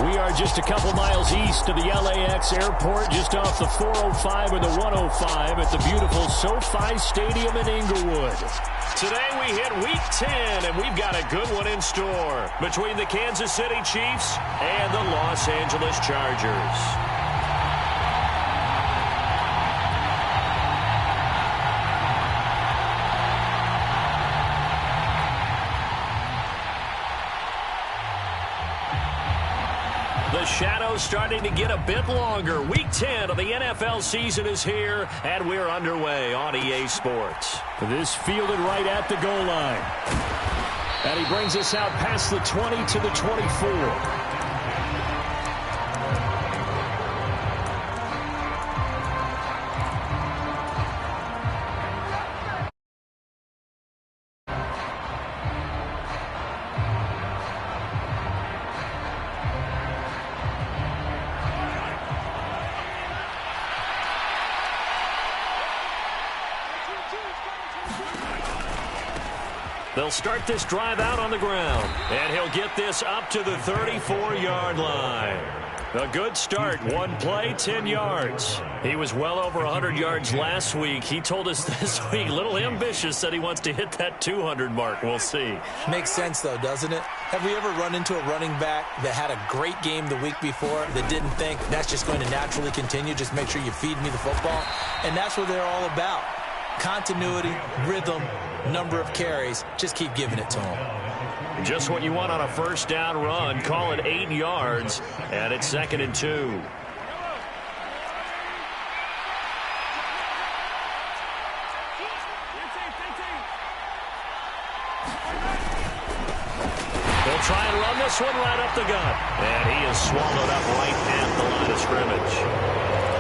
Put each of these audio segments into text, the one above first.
We are just a couple miles east of the LAX airport, just off the 405 or the 105 at the beautiful SoFi Stadium in Inglewood. Today we hit Week 10, and we've got a good one in store between the Kansas City Chiefs and the Los Angeles Chargers. The shadow's starting to get a bit longer. Week 10 of the NFL season is here, and we're underway on EA Sports. This fielded right at the goal line. And he brings us out past the 20 to the 24. They'll start this drive out on the ground, and he'll get this up to the 34-yard line. A good start. One play, 10 yards. He was well over 100 yards last week. He told us this week, a little ambitious, said he wants to hit that 200 mark. We'll see. Makes sense, though, doesn't it? Have we ever run into a running back that had a great game the week before that didn't think that's just going to naturally continue? Just make sure you feed me the football. And that's what they're all about. Continuity, rhythm, number of carries. Just keep giving it to him. Just what you want on a first down run. Call it 8 yards, and it's 2nd and 2. They'll try and run this one right up the gut. And he is swallowed up right at the line of scrimmage.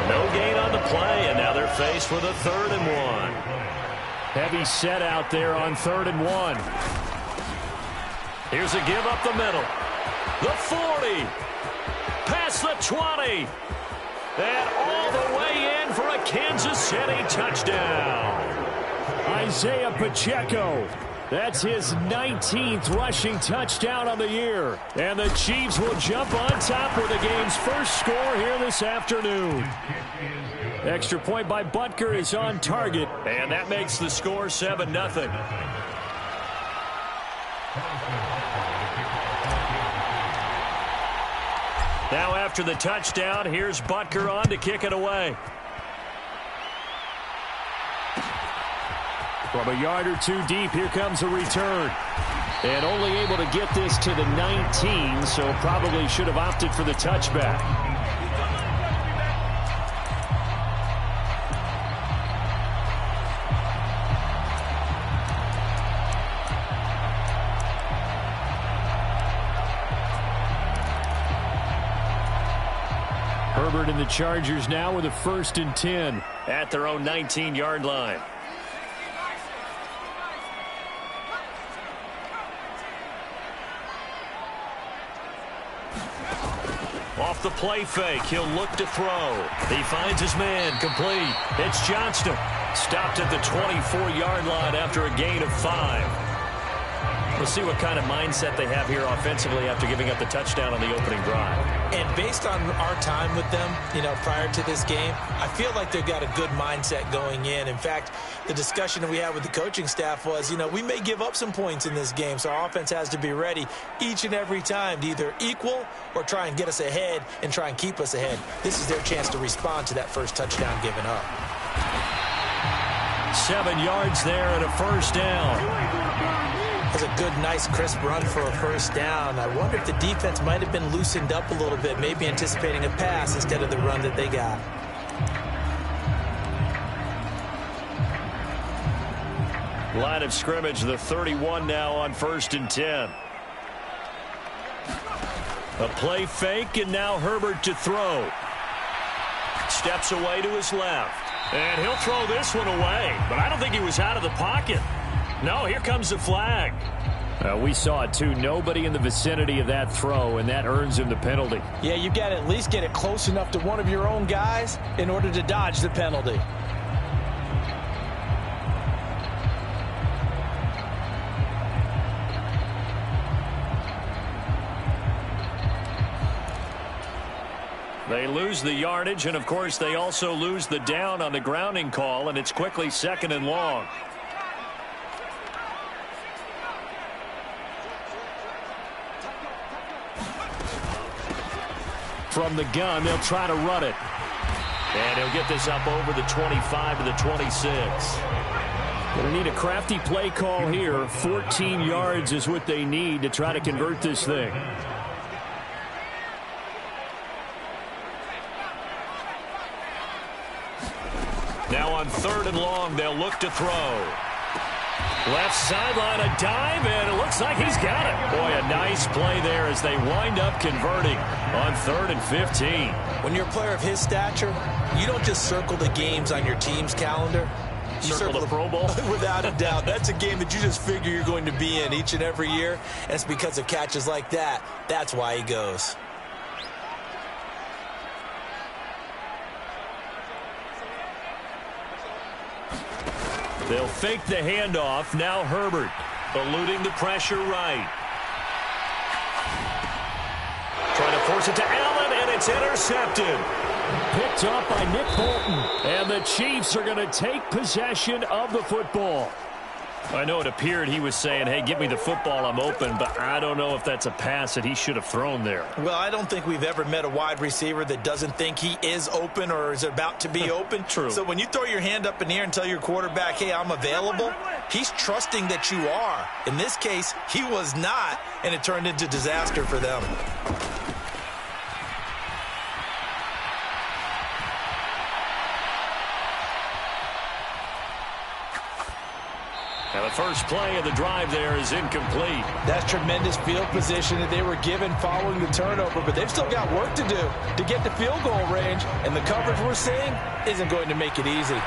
No gain on the play, and now they're faced with a 3rd and 1. Heavy set out there on 3rd and 1. Here's a give up the middle. The 40. Past the 20. And all the way in for a Kansas City touchdown. Isaiah Pacheco. That's his 19th rushing touchdown on the year. And the Chiefs will jump on top with the game's first score here this afternoon. Extra point by Butker is on target. And that makes the score 7-0. Now after the touchdown, here's Butker on to kick it away. From a yard or two deep, here comes a return. And only able to get this to the 19, so probably should have opted for the touchback. Herbert and the Chargers now with a 1st and 10 at their own 19-yard line. Off the play fake, he'll look to throw. He finds his man, complete. It's Johnston. Stopped at the 24-yard line after a gain of 5. We'll see what kind of mindset they have here offensively after giving up the touchdown on the opening drive. And based on our time with them, prior to this game, I feel like they've got a good mindset going in. In fact, the discussion that we had with the coaching staff was, we may give up some points in this game, so our offense has to be ready each and every time to either equal or try and get us ahead and try and keep us ahead. This is their chance to respond to that first touchdown given up. 7 yards there and a first down. That's a good, nice, crisp run for a first down. I wonder if the defense might have been loosened up a little bit, maybe anticipating a pass instead of the run that they got. Line of scrimmage, the 31 now on 1st and 10. A play fake, and now Herbert to throw. Steps away to his left. And he'll throw this one away, but I don't think he was out of the pocket. No, here comes the flag. We saw it too. Nobody in the vicinity of that throw, and that earns him the penalty. Yeah, you've got to at least get it close enough to one of your own guys in order to dodge the penalty. They lose the yardage, and, of course, they also lose the down on the grounding call, and it's quickly 2nd and long. From the gun, they'll try to run it. And he'll get this up over the 25 to the 26. Going to need a crafty play call here. 14 yards is what they need to try to convert this thing. Now on 3rd and long, they'll look to throw. Left sideline, a dive, and it looks like he's got it. Boy, a nice play there as they wind up converting on 3rd and 15. When you're a player of his stature, you don't just circle the games on your team's calendar. You circle the Pro Bowl? Without a doubt. That's a game that you just figure you're going to be in each and every year. And it's because of catches like that. That's why he goes. They'll fake the handoff. Now Herbert eluding the pressure right. Trying to force it to Allen, and it's intercepted. Picked up by Nick Bolton. And the Chiefs are going to take possession of the football. I know it appeared he was saying, hey, give me the football, I'm open, but I don't know if that's a pass that he should have thrown there. Well, I don't think we've ever met a wide receiver that doesn't think he is open or is about to be open. True. So when you throw your hand up in the air and tell your quarterback, hey, I'm available, he's trusting that you are. In this case, he was not, and it turned into disaster for them. Now the first play of the drive there is incomplete. That's tremendous field position that they were given following the turnover, but they've still got work to do to get to field goal range, and the coverage we're seeing isn't going to make it easy.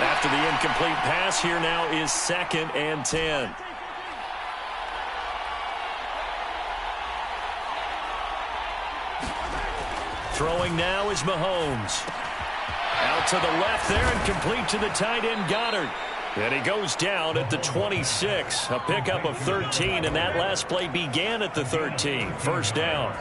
After the incomplete pass, here now is 2nd and 10. Throwing now is Mahomes. Out to the left there and complete to the tight end Goddard. And he goes down at the 26. A pickup of 13, and that last play began at the 13. First down.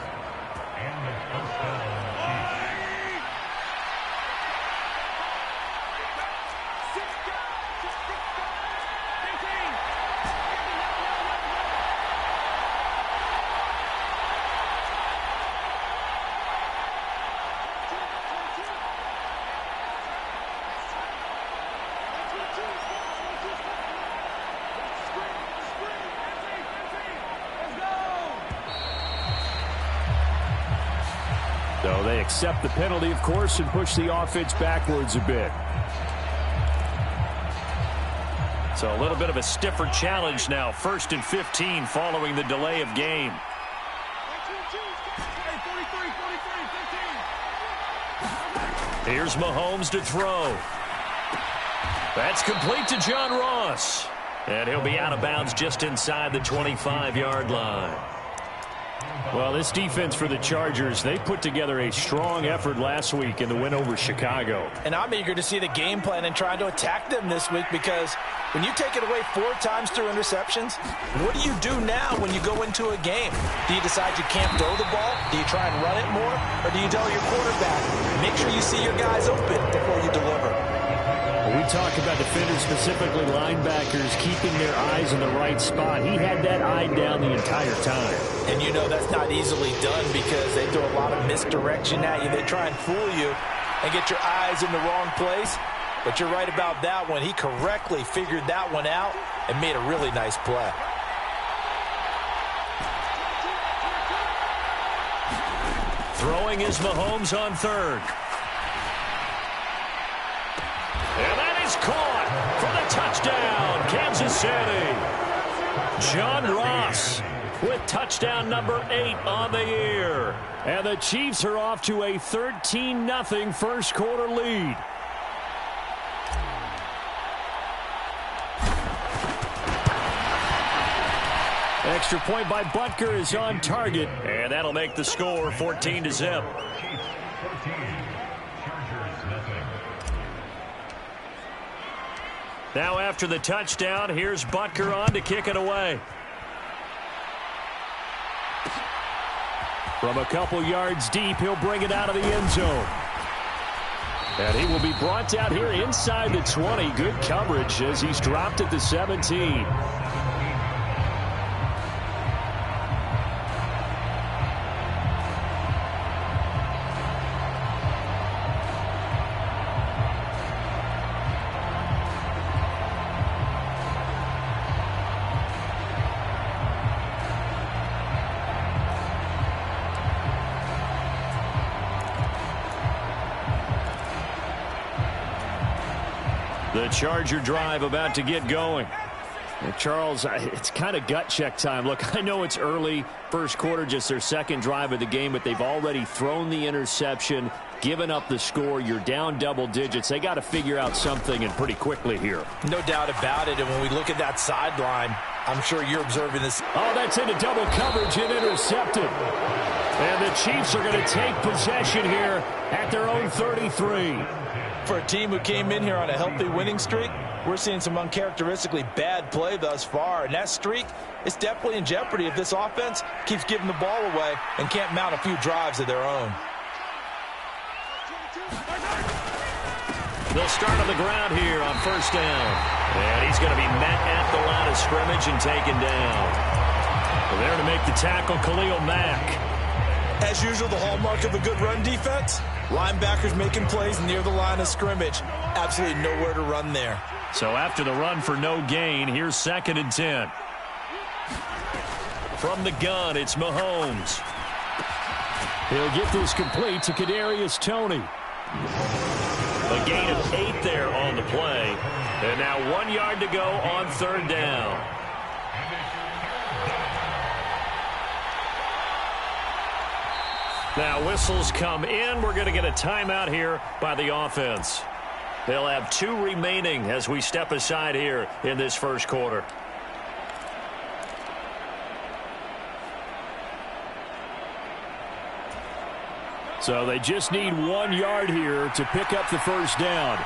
So they accept the penalty, of course, and push the offense backwards a bit. So a little bit of a stiffer challenge now. 1st and 15 following the delay of game. Here's Mahomes to throw. That's complete to John Ross. And he'll be out of bounds just inside the 25-yard line. Well, this defense for the Chargers, they put together a strong effort last week in the win over Chicago. And I'm eager to see the game plan and trying to attack them this week, because when you take it away 4 times through interceptions, what do you do now when you go into a game? Do you decide you can't throw the ball? Do you try and run it more? Or do you tell your quarterback, make sure you see your guys open before you deliver? We talk about defenders, specifically linebackers, keeping their eyes in the right spot. He had that eye down the entire time. And you know that's not easily done because they throw a lot of misdirection at you. They try and fool you and get your eyes in the wrong place. But you're right about that one. He correctly figured that one out and made a really nice play. Throwing is Mahomes on 3rd. And that is caught for the touchdown, Kansas City. John Ross with touchdown number 8 on the year. And the Chiefs are off to a 13-0 first quarter lead. Extra point by Butker is on target, and that'll make the score 14-0. Now after the touchdown, here's Butker on to kick it away. From a couple yards deep, he'll bring it out of the end zone. And he will be brought down here inside the 20. Good coverage as he's dropped at the 17. The Charger drive about to get going. And Charles, it's kind of gut check time. Look, I know it's early, first quarter, just their second drive of the game, but they've already thrown the interception, given up the score. You're down double digits. They got to figure out something, and pretty quickly here. No doubt about it. And when we look at that sideline, I'm sure you're observing this. Oh, that's into double coverage and intercepted. And the Chiefs are going to take possession here at their own 33. For a team who came in here on a healthy winning streak, we're seeing some uncharacteristically bad play thus far. And that streak is definitely in jeopardy if this offense keeps giving the ball away and can't mount a few drives of their own. They'll start on the ground here on first down. And he's going to be met at the line of scrimmage and taken down. Well, there to make the tackle, Khalil Mack. As usual, the hallmark of a good run defense, linebackers making plays near the line of scrimmage. Absolutely nowhere to run there. So after the run for no gain, here's 2nd and 10. From the gun, it's Mahomes. He'll get this complete to Kadarius Toney. A gain of 8 there on the play. And now 1 yard to go on third down. Now whistles come in. We're going to get a timeout here by the offense. They'll have 2 remaining as we step aside here in this first quarter. So they just need 1 yard here to pick up the first down.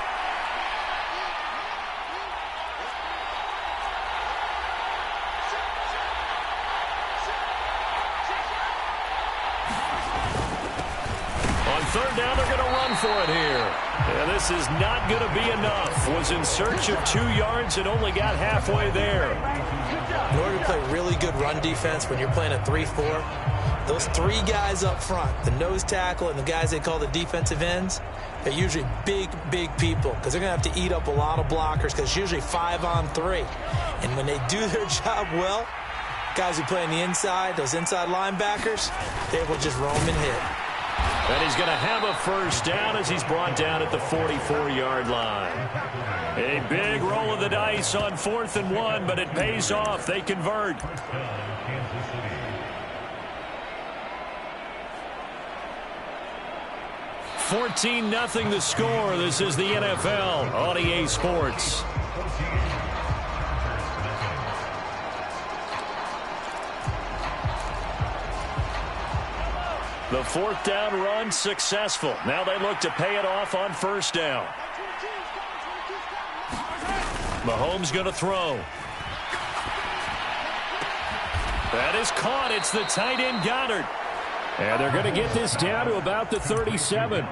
Third down, they're going to run for it here. And this is not going to be enough. Was in search of 2 yards and only got halfway there. In order to play really good run defense when you're playing a 3-4, those 3 guys up front, the nose tackle and the guys they call the defensive ends, they're usually big, big people because they're going to have to eat up a lot of blockers because it's usually 5 on 3. And when they do their job well, guys who play on the inside, those inside linebackers, they will just roam and hit. And he's going to have a first down as he's brought down at the 44-yard line. A big roll of the dice on 4th and 1, but it pays off. They convert. $14-0 the score. This is the NFL on EA Sports. The 4th down run successful. Now they look to pay it off on first down. Mahomes going to throw. That is caught. It's the tight end Goddard. And they're going to get this down to about the 37.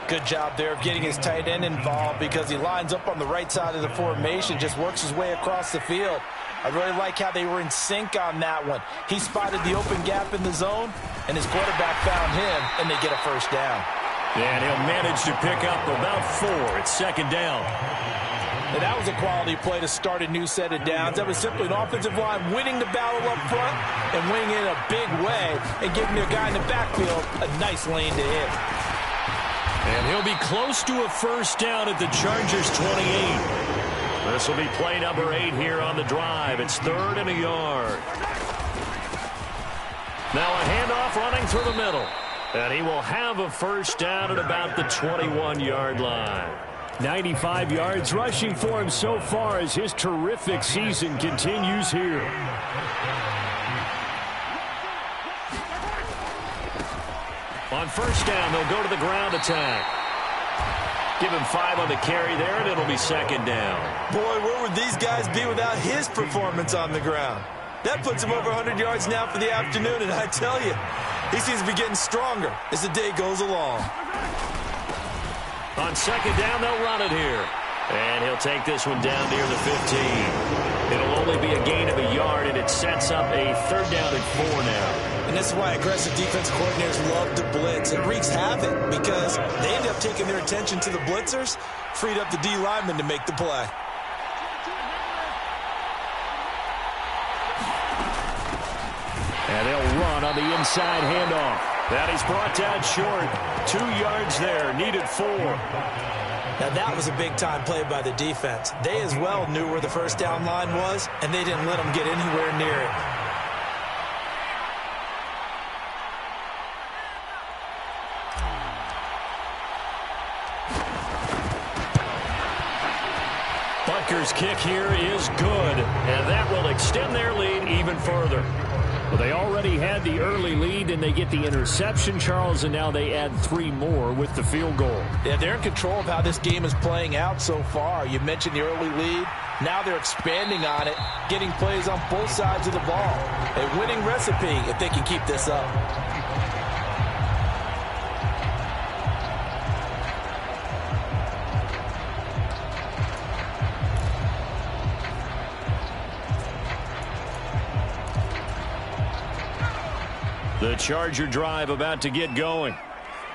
Good job there of getting his tight end involved because he lines up on the right side of the formation, just works his way across the field. I really like how they were in sync on that one. He spotted the open gap in the zone, and his quarterback found him, and they get a first down. And he'll manage to pick up about 4. It's 2nd down. And that was a quality play to start a new set of downs. That was simply an offensive line winning the battle up front and winning it in a big way and giving their guy in the backfield a nice lane to hit. And he'll be close to a first down at the Chargers' 28. This will be play number 8 here on the drive. It's 3rd and a yard. Now a handoff running through the middle. And he will have a first down at about the 21-yard line. 95 yards rushing for him so far as his terrific season continues here. On first down, they'll go to the ground attack. Give him 5 on the carry there, and it'll be 2nd down. Boy, where would these guys be without his performance on the ground? That puts him over 100 yards now for the afternoon, and I tell you, He seems to be getting stronger as the day goes along. On second down, they'll run it here. And he'll take this one down near the 15. It'll only be a gain of a yard, and it sets up a 3rd down and 4 now. And this is why aggressive defensive coordinators love to blitz. It wreaks havoc because they end up taking their attention to the blitzers, freed up the D lineman to make the play. And they'll run on the inside handoff. That is brought down short. 2 yards there, needed 4. Now, that was a big-time play by the defense. They as well knew where the first down line was, and they didn't let them get anywhere near it. Butker's kick here is good, and that will extend their lead even further. Well, they already had the early lead, and they get the interception, Charles, and now they add 3 more with the field goal. Yeah, they're in control of how this game is playing out so far. You mentioned the early lead. Now they're expanding on it, getting plays on both sides of the ball. A winning recipe if they can keep this up. The Charger drive about to get going.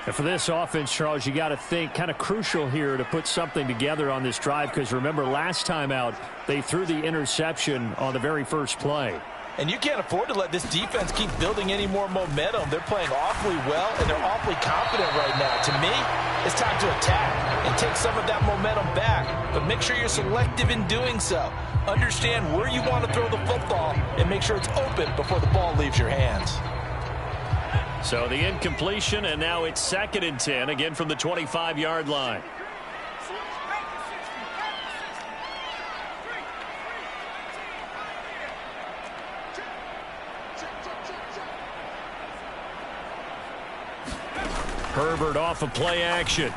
And for this offense, Charles, you got to think kind of crucial here to put something together on this drive, because remember last time out they threw the interception on the very first play. And you can't afford to let this defense keep building any more momentum. They're playing awfully well, and they're awfully confident right now. To me, it's time to attack and take some of that momentum back. But make sure you're selective in doing so. Understand where you want to throw the football and make sure it's open before the ball leaves your hands. So the incompletion, and now it's 2nd and 10, again from the 25-yard line. Herbert off of play action.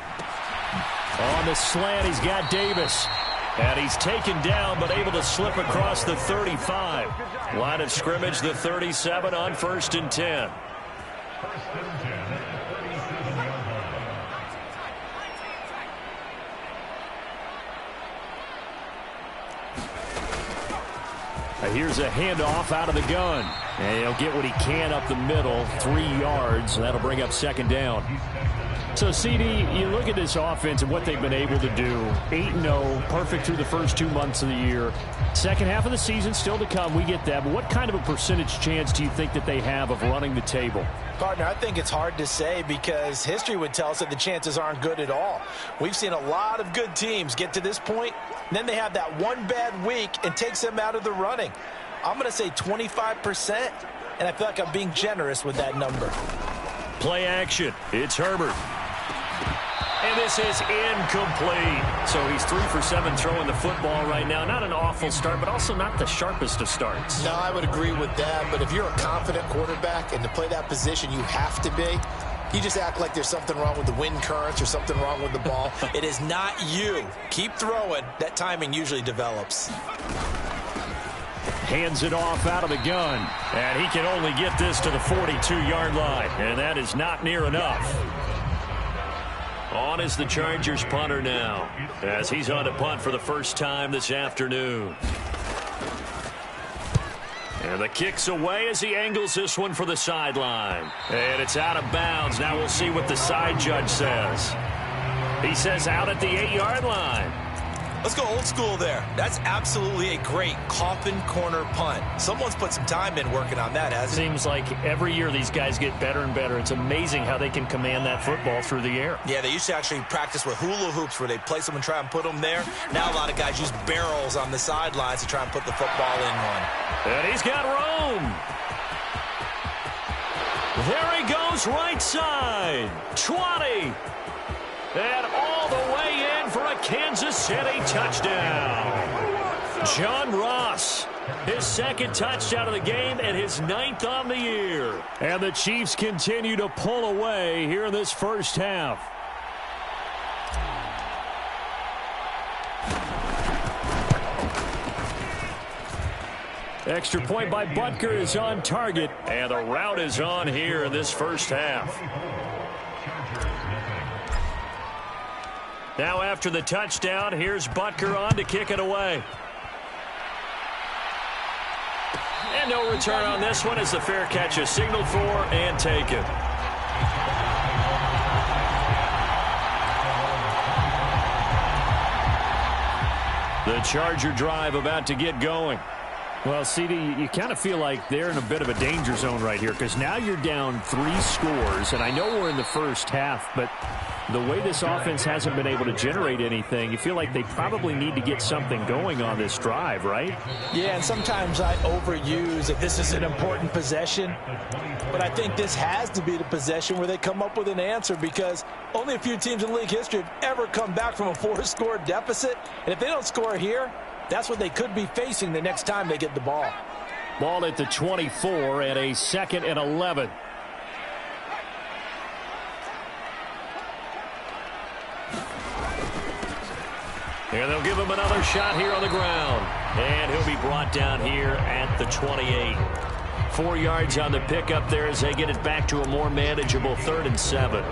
On the slant, he's got Davis. And he's taken down, but able to slip across the 35. Line of scrimmage, the 37 on 1st and 10. Here's a handoff out of the gun. And he'll get what he can up the middle, 3 yards. And that'll bring up 2nd down. So, CD, you look at this offense and what they've been able to do. 8-0, perfect through the first 2 months of the year. Second half of the season still to come. We get that. But what kind of a percentage chance do you think that they have of running the table? Partner, I think it's hard to say because history would tell us that the chances aren't good at all. We've seen a lot of good teams get to this point, and then they have that one bad week and takes them out of the running. I'm going to say 25%, and I feel like I'm being generous with that number. Play action. It's Herbert. And this is incomplete. So he's 3 for 7 throwing the football right now. Not an awful start, but also not the sharpest of starts. No, I would agree with that. But if you're a confident quarterback and to play that position, you have to be. You just act like there's something wrong with the wind currents or something wrong with the ball. It is not you. Keep throwing. That timing usually develops. Hands it off out of the gun. And he can only get this to the 42-yard line. And that is not near enough. On is the Chargers punter now, as he's on to punt for the first time this afternoon. And the kick's away as he angles this one for the sideline. And it's out of bounds. Now we'll see what the side judge says. He says out at the 8-yard line. Let's go old school there. That's absolutely a great coffin corner punt. Someone's put some time in working on that, hasn't it? Seems like every year these guys get better and better. It's amazing how they can command that football through the air. Yeah, they used to actually practice with hula hoops where they place them and try and put them there. Now a lot of guys use barrels on the sidelines to try and put the football in one. And he's got room. There he goes, right side. 20. And all the way in for a Kansas City touchdown. John Ross, his 2nd touchdown of the game and his 9th on the year. And the Chiefs continue to pull away here in this first half. Extra point by Butker is on target, and the route is on here in this first half. Now after the touchdown, here's Butker on to kick it away. And no return on this one as the fair catch is signaled for and taken. The Charger drive about to get going. Well, CD, you kind of feel like they're in a bit of a danger zone right here because now you're down 3 scores, and I know we're in the first half, but the way this offense hasn't been able to generate anything, you feel like they probably need to get something going on this drive, right? Yeah, and sometimes I overuse that this is an important possession, but I think this has to be the possession where they come up with an answer because only a few teams in league history have ever come back from a 4-score deficit, and if they don't score here, that's what they could be facing the next time they get the ball. Ball at the 24 and a 2nd and 11. And they'll give him another shot here on the ground. And he'll be brought down here at the 28. 4 yards on the pickup there as they get it back to a more manageable 3rd and 7.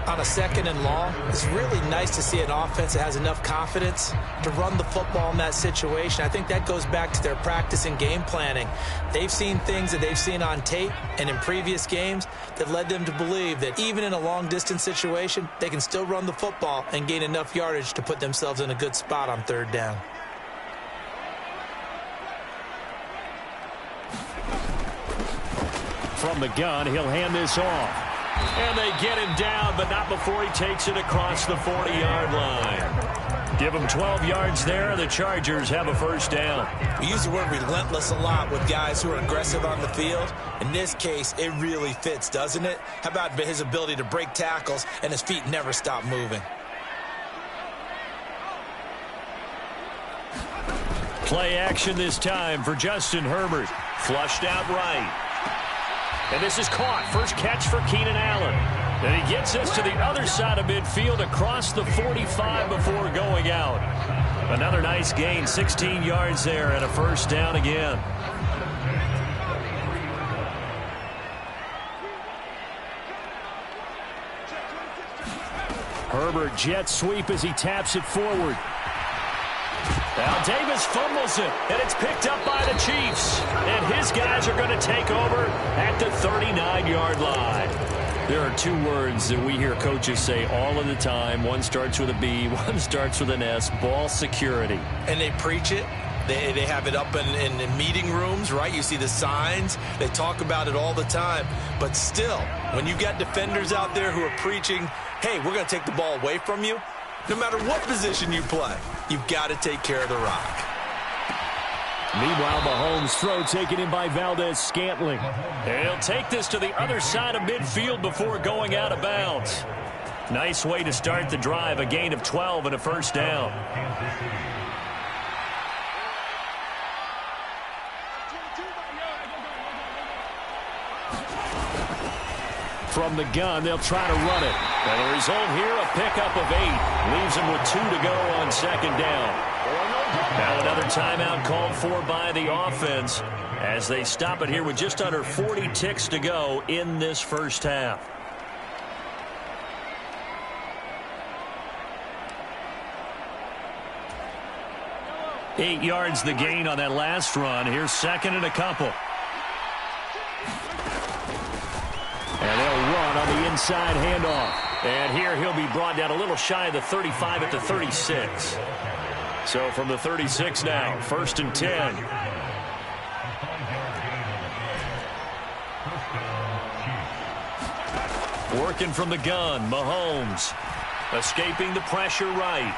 On a 2nd and long, it's really nice to see an offense that has enough confidence to run the football in that situation. I think that goes back to their practice and game planning. They've seen things that they've seen on tape and in previous games that led them to believe that even in a long-distance situation, they can still run the football and gain enough yardage to put themselves in a good spot on 3rd down. From the gun, he'll hand this off. And they get him down, but not before he takes it across the 40-yard line. Give him 12 yards there. The Chargers have a first down. We use the word relentless a lot with guys who are aggressive on the field. In this case, it really fits, doesn't it? How about his ability to break tackles and his feet never stop moving? Play action this time for Justin Herbert. Flushed out right. And this is caught. First catch for Keenan Allen. And he gets us to the other side of midfield across the 45 before going out. Another nice gain, 16 yards there and a first down again. Herbert jet sweep as he taps it forward. Now Davis fumbles it, and it's picked up by the Chiefs. And his guys are going to take over at the 39-yard line. There are 2 words that we hear coaches say all of the time. One starts with a B, one starts with an S, ball security. And they preach it. They have it up in meeting rooms, right? You see the signs. They talk about it all the time. But still, when you got defenders out there who are preaching, hey, we're going to take the ball away from you, no matter what position you play, you've got to take care of the rock. Meanwhile, Mahomes' throw taken in by Valdez-Scantling. He'll take this to the other side of midfield before going out of bounds. Nice way to start the drive, a gain of 12 and a first down. From the gun, they'll try to run it. And the result here, a pickup of 8. Leaves them with 2 to go on 2nd down. Now another timeout called for by the offense as they stop it here with just under 40 ticks to go in this first half. Eight yards the gain on that last run. Here's 2nd and a couple. And they'll run on the inside handoff. And here he'll be brought down a little shy of the 35 at the 36. So from the 36 now, 1st and 10. Working from the gun, Mahomes. Escaping the pressure right.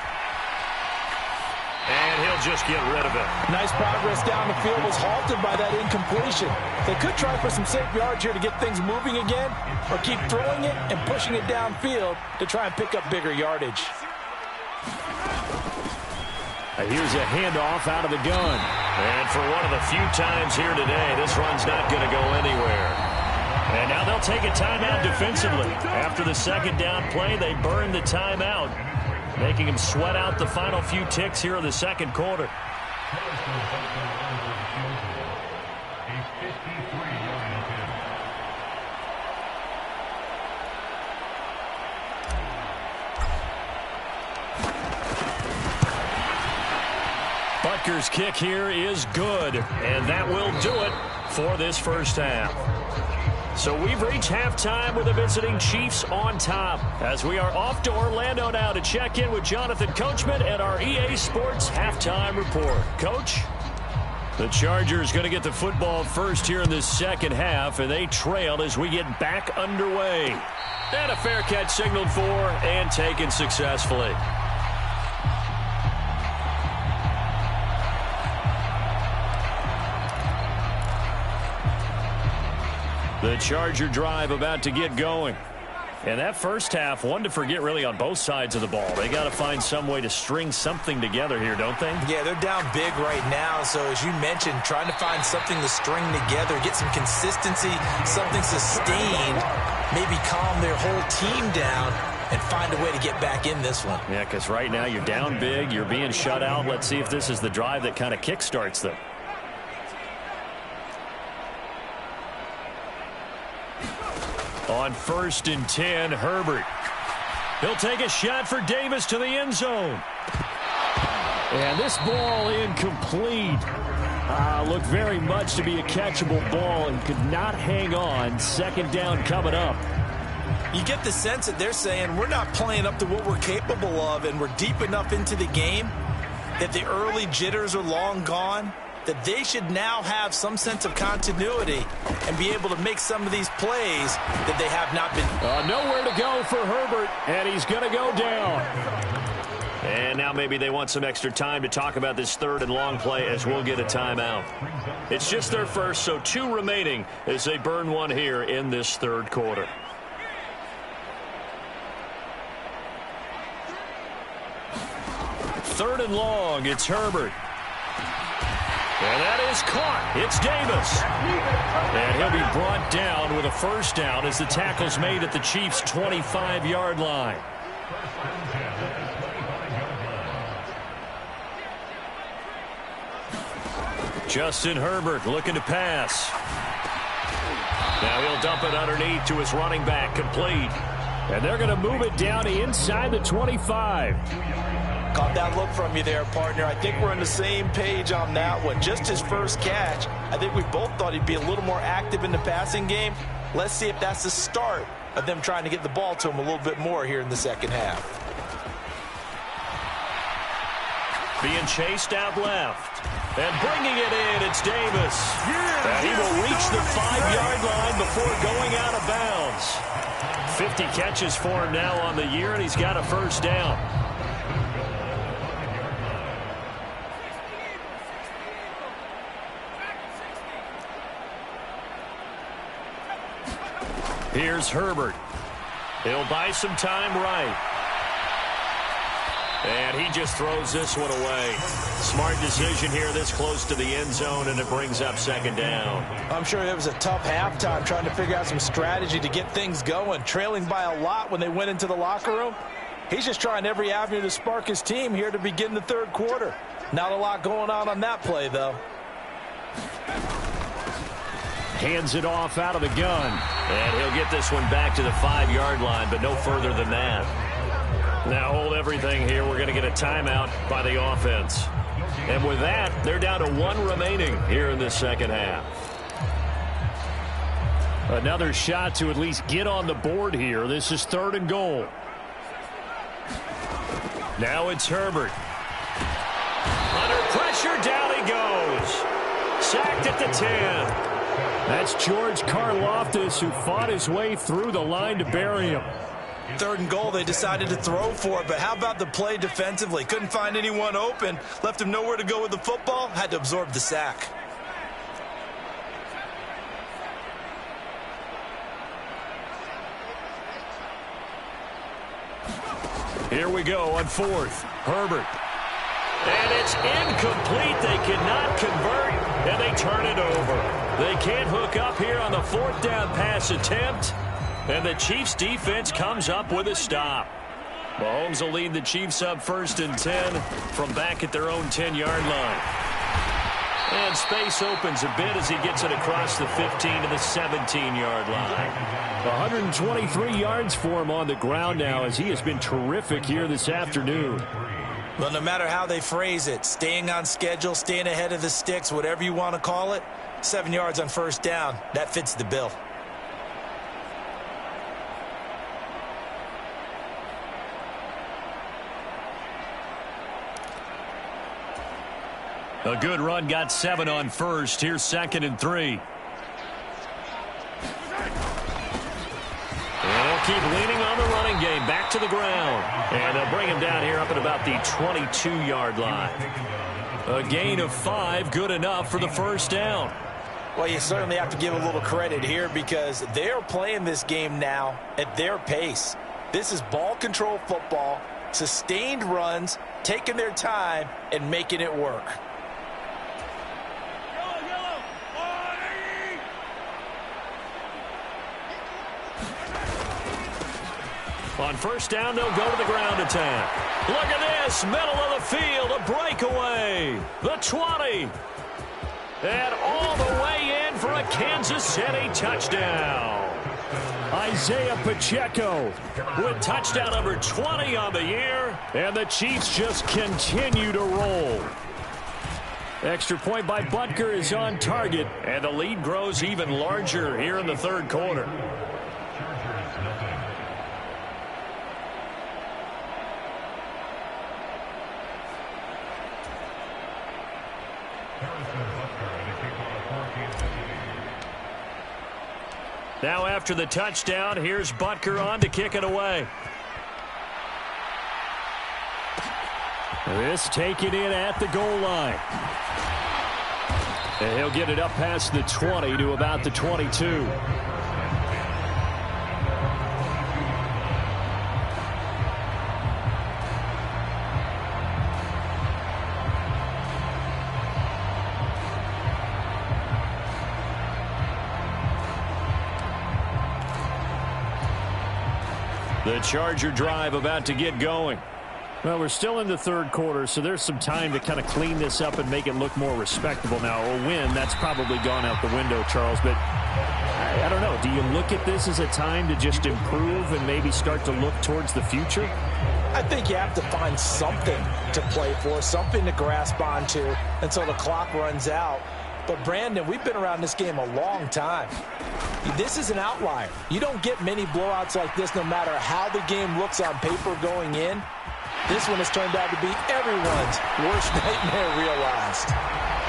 And he'll just get rid of it. Nice progress down the field, was halted by that incompletion. They could try for some safe yards here to get things moving again, or keep throwing it and pushing it downfield to try and pick up bigger yardage. Here's a handoff out of the gun. And for one of the few times here today, this run's not going to go anywhere. And now they'll take a timeout defensively. After the 2nd down play, they burn the timeout, making him sweat out the final few ticks here in the 2nd quarter. Butker's kick here is good, and that will do it for this first half. So we've reached halftime with the visiting Chiefs on top, as we are off to Orlando now to check in with Jonathan Coachman and our EA Sports halftime report. Coach? The Chargers going to get the football first here in this second half, and they trailed as we get back underway. And a fair catch signaled for and taken successfully. The Charger drive about to get going. And that first half, one to forget really on both sides of the ball. They got to find some way to string something together here, don't they? Yeah, they're down big right now. So as you mentioned, trying to find something to string together, get some consistency, something sustained, maybe calm their whole team down and find a way to get back in this one. Yeah, because right now you're down big, you're being shut out. Let's see if this is the drive that kind of kickstarts them. On 1st and 10, Herbert. He'll take a shot for Davis to the end zone. And this ball incomplete. Looked very much to be a catchable ball and could not hang on. Second down coming up. You get the sense that they're saying we're not playing up to what we're capable of, and we're deep enough into the game that the early jitters are long gone, that they should now have some sense of continuity and be able to make some of these plays that they have not been. Nowhere to go for Herbert, and he's going to go down. And now maybe they want some extra time to talk about this third and long play as we'll get a timeout. It's just their first, so 2 remaining as they burn one here in this third quarter. Third and long, it's Herbert. And that is caught. It's Davis. And he'll be brought down with a first down as the tackle's made at the Chiefs' 25-yard line. Justin Herbert looking to pass. Now he'll dump it underneath to his running back, complete. And they're going to move it down inside the 25. Caught that look from you there, partner. I think we're on the same page on that one. Just his first catch. I think we both thought he'd be a little more active in the passing game. Let's see if that's the start of them trying to get the ball to him a little bit more here in the second half. Being chased out left. And bringing it in, it's Davis. And he will reach the 5-yard line before going out of bounds. 50 catches for him now on the year, and he's got a first down. Here's Herbert. He'll buy some time right. And he just throws this one away. Smart decision here this close to the end zone, and it brings up second down. I'm sure it was a tough halftime trying to figure out some strategy to get things going. Trailing by a lot when they went into the locker room. He's just trying every avenue to spark his team here to begin the third quarter. Not a lot going on that play, though. Hands it off out of the gun. And he'll get this one back to the 5-yard line, but no further than that. Now hold everything here. We're going to get a timeout by the offense. And with that, they're down to 1 remaining here in the second half. Another shot to at least get on the board here. This is 3rd and goal. Now it's Herbert. Under pressure, down he goes. Sacked at the 10. That's George Karlaftis, who fought his way through the line to bury him. 3rd and goal, they decided to throw for it, but how about the play defensively? Couldn't find anyone open, left him nowhere to go with the football, had to absorb the sack. Here we go on 4th. Herbert. And it's incomplete. They cannot convert, and they turn it over. They can't hook up here on the 4th down pass attempt. And the Chiefs defense comes up with a stop. Mahomes will lead the Chiefs up 1st and 10 from back at their own 10-yard line. And space opens a bit as he gets it across the 15 to the 17-yard line. 123 yards for him on the ground now as he has been terrific here this afternoon. Well, no matter how they phrase it, staying on schedule, staying ahead of the sticks, whatever you want to call it, 7 yards on first down, that fits the bill. A good run got 7 on first. Here's 2nd and 3. And they'll keep leaning on the running game. Back to the ground. And they'll bring him down here up at about the 22-yard line. A gain of 5, good enough for the first down. Well, you certainly have to give a little credit here because they're playing this game now at their pace. This is ball control football, sustained runs, taking their time, and making it work. On first down, they'll go to the ground attack. Look at this, middle of the field, a breakaway. The 20. And all the way in for a Kansas City touchdown. Isaiah Pacheco With touchdown number 20 on the year. and the Chiefs just continue to roll. Extra point by Butker is on target. And the lead grows even larger here in the third quarter. Now after the touchdown, here's Butker on to kick it away. This taken in at the goal line. And he'll get it up past the 20 to about the 22. The Charger drive about to get going. Well, we're still in the third quarter, so there's some time to kind of clean this up and make it look more respectable. Now, a win, that's probably gone out the window, Charles, but I don't know. Do you look at this as a time to just improve and maybe start to look towards the future? I think you have to find something to play for, something to grasp onto until the clock runs out. But, Brandon, we've been around this game a long time. This is an outlier. You don't get many blowouts like this no matter how the game looks on paper going in. This one has turned out to be everyone's worst nightmare realized.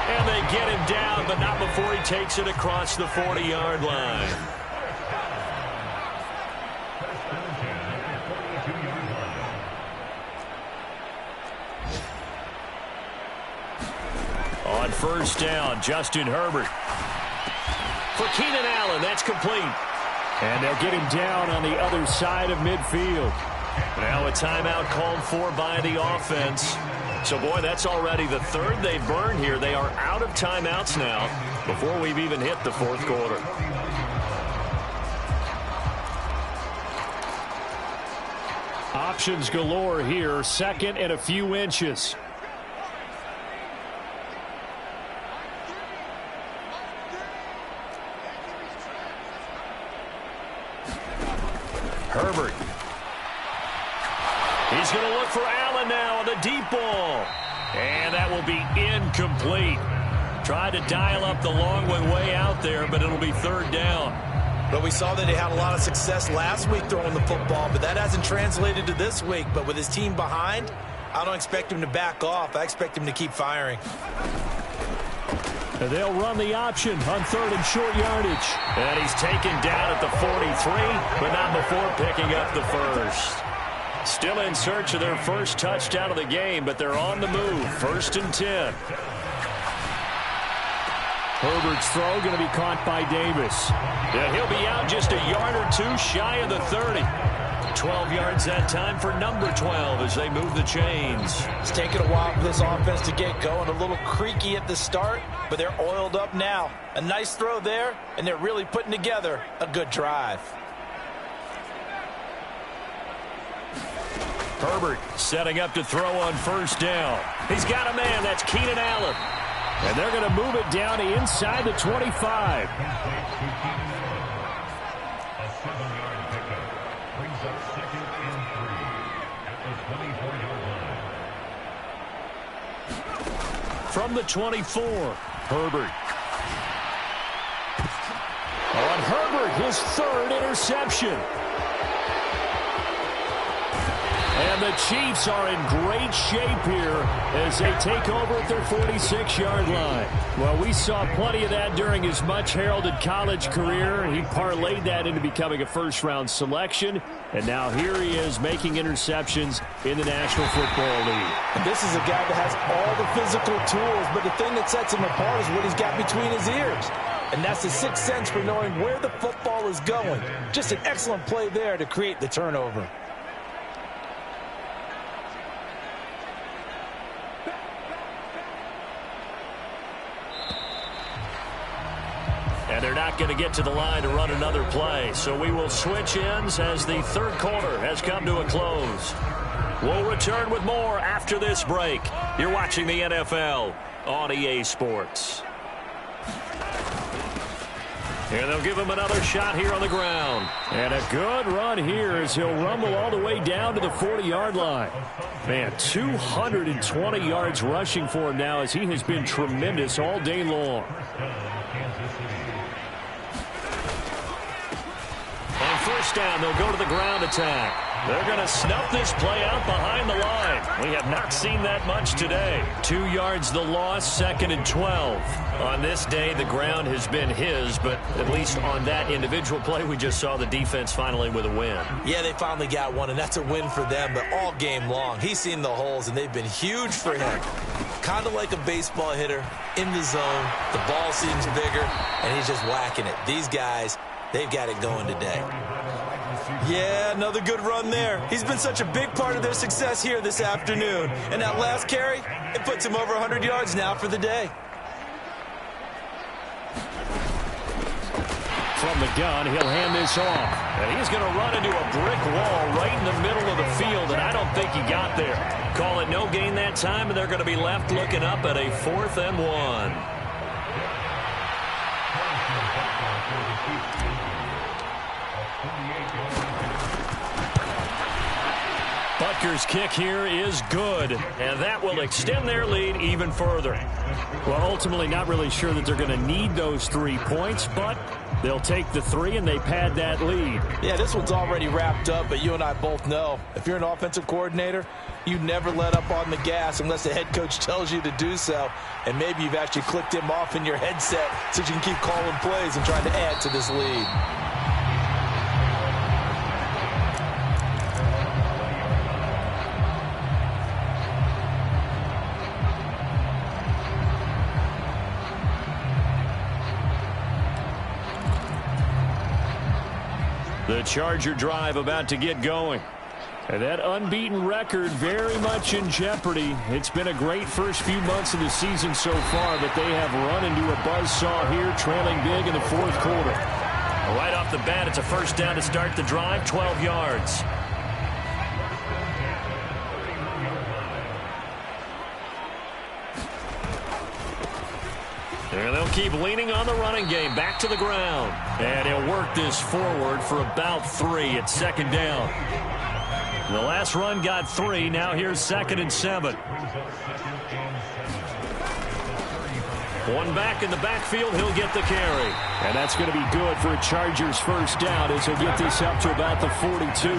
And they get him down, but not before he takes it across the 40-yard line. On first down, Justin Herbert. For Keenan Allen, that's complete. And they'll get him down on the other side of midfield. Now a timeout called for by the offense. So, boy, that's already the third they've burned here. They are out of timeouts now before we've even hit the fourth quarter. Options galore here. Second and a few inches. Herbert. He's going to look for Allen now on the deep ball. And that will be incomplete. Tried to dial up the long way out there, but it'll be third down. But we saw that he had a lot of success last week throwing the football, but that hasn't translated to this week. But with his team behind, I don't expect him to back off. I expect him to keep firing. And they'll run the option on third and short yardage. And he's taken down at the 43, but not before picking up the first. Still in search of their first touchdown of the game, but they're on the move. 1st and 10. Herbert's throw going to be caught by Davis. Yeah, he'll be out just a yard or two shy of the 30. 12 yards that time for number 12 as they move the chains. It's taken a while for this offense to get going. A little creaky at the start, but they're oiled up now. A nice throw there, and they're really putting together a good drive. Herbert setting up to throw on first down. He's got a man. That's Keenan Allen. And they're going to move it down to inside the 25. From the 24, Herbert. On Herbert, his third interception. And the Chiefs are in great shape here as they take over at their 46-yard line. Well, we saw plenty of that during his much-heralded college career. He parlayed that into becoming a first-round selection. And now here he is making interceptions in the National Football League. And this is a guy that has all the physical tools, but the thing that sets him apart is what he's got between his ears. And that's the sixth sense for knowing where the football is going. Just an excellent play there to create the turnover. And they're not going to get to the line to run another play. So we will switch ends as the third quarter has come to a close. We'll return with more after this break. You're watching the NFL on EA Sports. And they'll give him another shot here on the ground. And a good run here as he'll rumble all the way down to the 40-yard line. Man, 220 yards rushing for him now as he has been tremendous all day long. On first down, they'll go to the ground attack. They're going to snuff this play out behind the line. We have not seen that much today. 2 yards the loss, 2nd and 12. On this day, the ground has been his, but at least on that individual play, we just saw the defense finally with a win. Yeah, they finally got one, and that's a win for them, but all game long, he's seen the holes, and they've been huge for him. Kind of like a baseball hitter in the zone. The ball seems bigger, and he's just whacking it. These guys, they've got it going today. Yeah, another good run there. He's been such a big part of their success here this afternoon. And that last carry, it puts him over 100 yards now for the day. From the gun, he'll hand this off. And he's going to run into a brick wall right in the middle of the field, and I don't think he got there. Call it no gain that time, and they're going to be left looking up at a 4th and 1. Butker's kick here is good, and that will extend their lead even further. Well, ultimately not really sure that they're going to need those 3 points, but they'll take the 3 and they pad that lead. Yeah, this one's already wrapped up, but you and I both know if you're an offensive coordinator, you never let up on the gas unless the head coach tells you to do so. And maybe you've actually clicked him off in your headset so you can keep calling plays and trying to add to this lead. The Charger drive about to get going. And that unbeaten record very much in jeopardy. It's been a great first few months of the season so far, but they have run into a buzzsaw here, trailing big in the 4th quarter. Right off the bat, it's a first down to start the drive, 12 yards. And they'll keep leaning on the running game. Back to the ground. And he'll work this forward for about 3 at 2nd down. The last run got 3. Now here's 2nd and 7. One back in the backfield. He'll get the carry. And that's going to be good for a Chargers first down as he'll get this up to about the 42.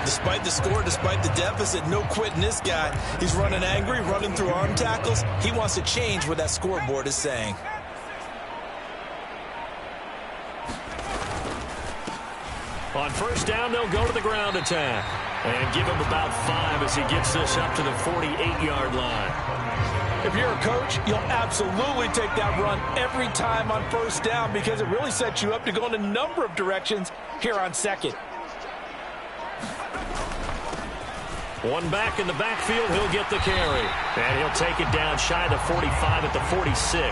Despite the score, despite the deficit, no quitting this guy. He's running angry, running through arm tackles. He wants to change what that scoreboard is saying. On first down, they'll go to the ground attack. And give him about 5 as he gets this up to the 48-yard line. If you're a coach, you'll absolutely take that run every time on first down because it really sets you up to go in a number of directions here on 2nd. One back in the backfield, he'll get the carry. And he'll take it down shy of the 45 at the 46.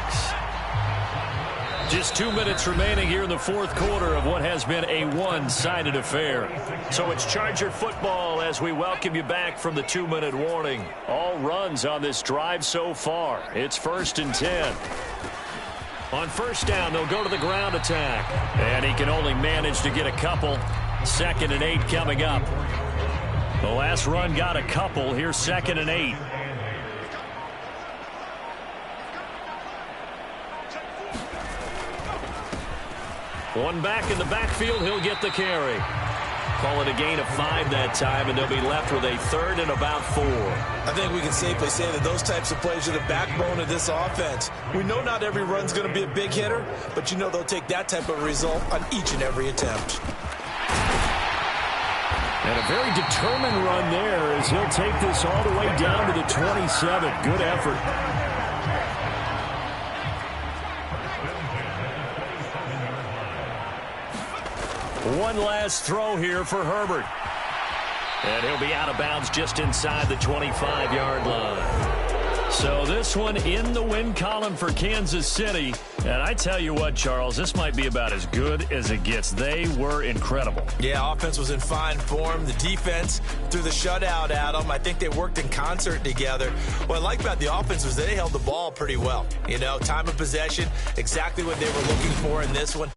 Just 2 minutes remaining here in the fourth quarter of what has been a one-sided affair. So it's Charger football as we welcome you back from the 2-minute warning. All runs on this drive so far. It's 1st and 10. On first down, they'll go to the ground attack. And he can only manage to get a couple. 2nd and 8 coming up. The last run got a couple. Here's 2nd and 8. One back in the backfield, he'll get the carry. Call it a gain of 5 that time, and they'll be left with a 3rd and about 4. I think we can safely say that those types of plays are the backbone of this offense. We know not every run's going to be a big hitter, but you know they'll take that type of result on each and every attempt. And a very determined run there as he'll take this all the way down to the 27. Good effort. One last throw here for Herbert. And he'll be out of bounds just inside the 25-yard line. So this one in the win column for Kansas City. And I tell you what, Charles, this might be about as good as it gets. They were incredible. Yeah, offense was in fine form. The defense threw the shutout at them. I think they worked in concert together. What I like about the offense was they held the ball pretty well. You know, time of possession, exactly what they were looking for in this one.